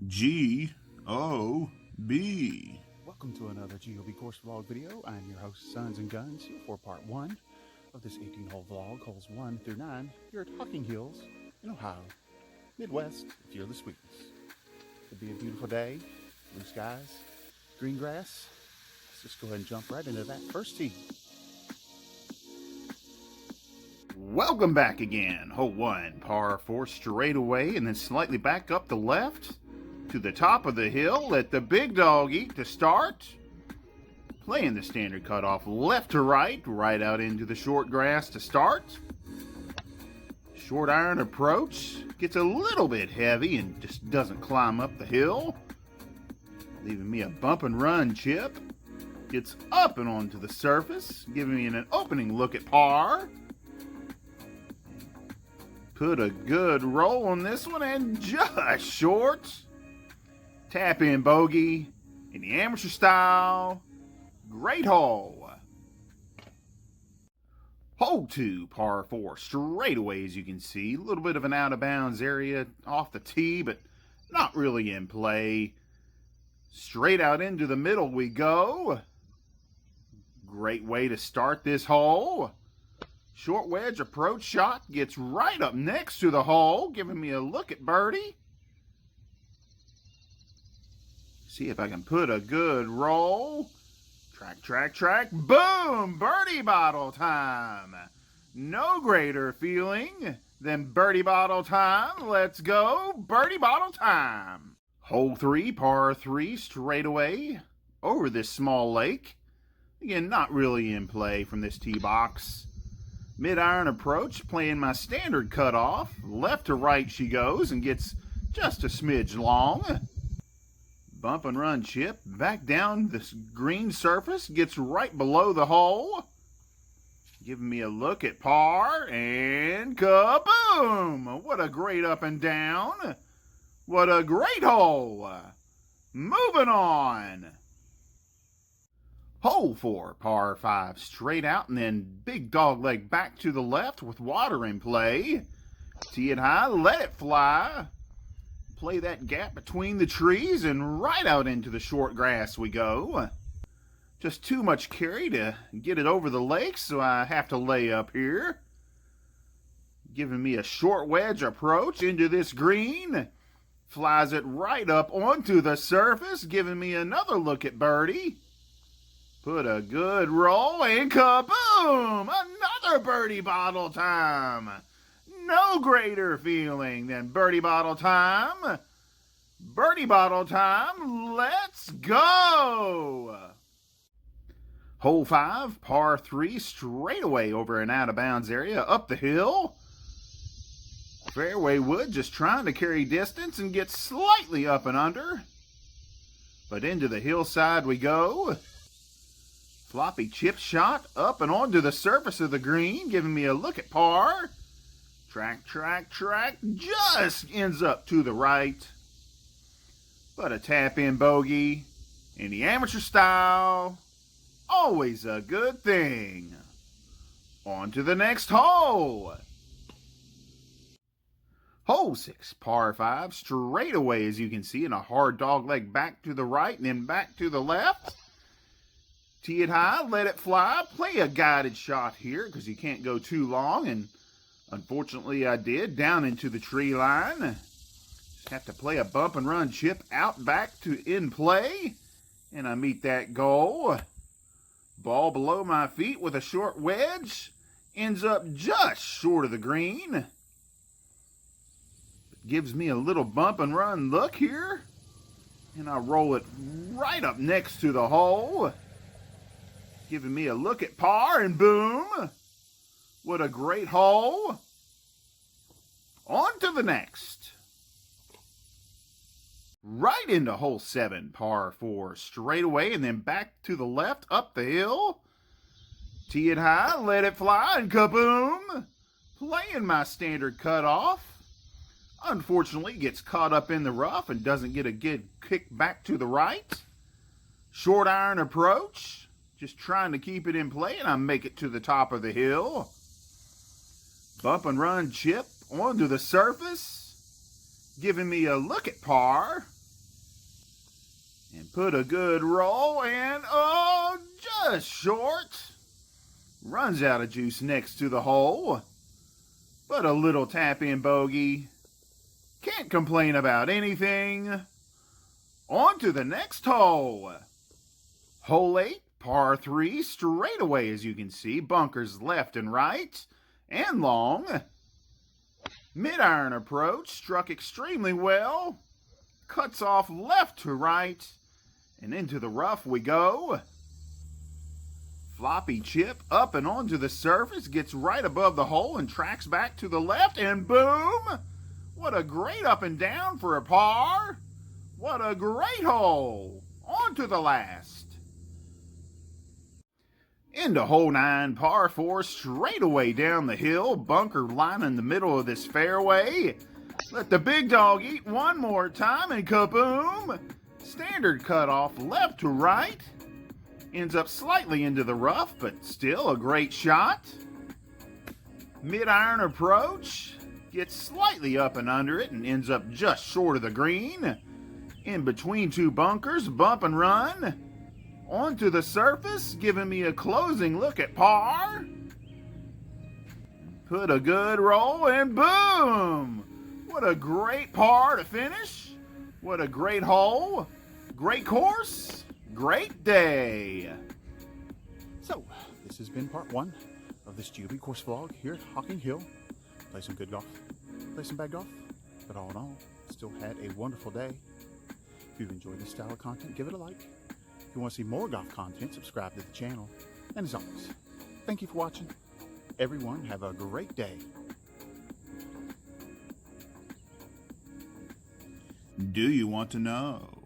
G-O-B. Welcome to another GOB course vlog video. I'm your host, Sons and Guns, here for part 1 of this 18-hole vlog, holes 1 through 9, here at Hocking Hills in Ohio, Midwest, if you're the sweetness. It'll be a beautiful day, blue skies, green grass. Let's just go ahead and jump right into that first tee. Welcome back again. Hole 1, par 4 straightaway, and then slightly back up the left to the top of the hill. Let the big dog eat to start. Playing the standard cutoff left to right, right out into the short grass to start. Short iron approach. Gets a little bit heavy and just doesn't climb up the hill, leaving me a bump and run chip. Gets up and onto the surface, giving me an opening look at par. Put a good roll on this one and just short. Tap in bogey in the amateur style. Great hole. Hole 2, par 4 straightaway, as you can see. A little bit of an out of bounds area off the tee, but not really in play. Straight out into the middle we go. Great way to start this hole. Short wedge approach shot gets right up next to the hole, giving me a look at birdie. See if I can put a good roll. Track. Boom! Birdie bottle time. No greater feeling than birdie bottle time. Let's go. Birdie bottle time. Hole 3, par 3 straightaway over this small lake. Again, not really in play from this tee box. Mid-iron approach, playing my standard cutoff. Left to right she goes and gets just a smidge long. Bump and run chip back down this green surface, gets right below the hole. Giving me a look at par and kaboom! What a great up and down. What a great hole. Moving on. Hole 4, par 5 straight out, and then big dog leg back to the left with water in play. Tee it high, let it fly. Play that gap between the trees, and right out into the short grass we go. Just too much carry to get it over the lake, so I have to lay up here. Giving me a short wedge approach into this green. Flies it right up onto the surface, giving me another look at birdie. Put a good roll and kaboom! Another birdie bottle time. No greater feeling than birdie bottle time. Birdie bottle time. Let's go. Hole 5, par 3 straightaway over an out of bounds area up the hill. Fairway wood just trying to carry distance and get slightly up and under. But into the hillside we go. Floppy chip shot up and onto the surface of the green, giving me a look at par. Track, just ends up to the right. But a tap-in bogey in the amateur style, always a good thing. On to the next hole. Hole 6, par 5, straightaway, as you can see, in a hard dog leg back to the right and then back to the left. Tee it high, let it fly, play a guided shot here because you can't go too long, and unfortunately I did, down into the tree line. Just have to play a bump and run chip out back to in play, and I meet that goal. Ball below my feet with a short wedge, ends up just short of the green. Gives me a little bump and run look here, and I roll it right up next to the hole. Giving me a look at par, and boom! What a great hole. On to the next. Right into hole 7, par 4 straightaway, and then back to the left up the hill. Tee it high, let it fly, and kaboom! Playing my standard cutoff. Unfortunately, gets caught up in the rough and doesn't get a good kick back to the right. Short iron approach. Just trying to keep it in play, and I make it to the top of the hill. Bump and run chip onto the surface, giving me a look at par. And put a good roll, and oh, just short. Runs out of juice next to the hole. But a little tap-in bogey. Can't complain about anything. On to the next hole. Hole 8, par 3, straightaway as you can see. Bunkers left and right, and long. Mid-iron approach, struck extremely well. Cuts off left to right, and into the rough we go. Floppy chip up and onto the surface, gets right above the hole and tracks back to the left, and boom! What a great up and down for a par. What a great hole. On to the last. Into hole 9, par 4, straight away down the hill. Bunker line in the middle of this fairway. Let the big dog eat one more time, and kaboom! Standard cutoff left to right. Ends up slightly into the rough, but still a great shot. Mid-iron approach. Gets slightly up and under it and ends up just short of the green. In between two bunkers, bump and run. Onto the surface, giving me a closing look at par. Put a good roll, and boom! What a great par to finish. What a great hole. Great course. Great day. So, this has been part 1 of this GOB course vlog here at Hocking Hill. Play some good golf, play some bad golf, but all in all, still had a wonderful day. If you've enjoyed this style of content, give it a like. If you want to see more golf content, subscribe to the channel. And as always, thank you for watching. Everyone, have a great day. Do you want to know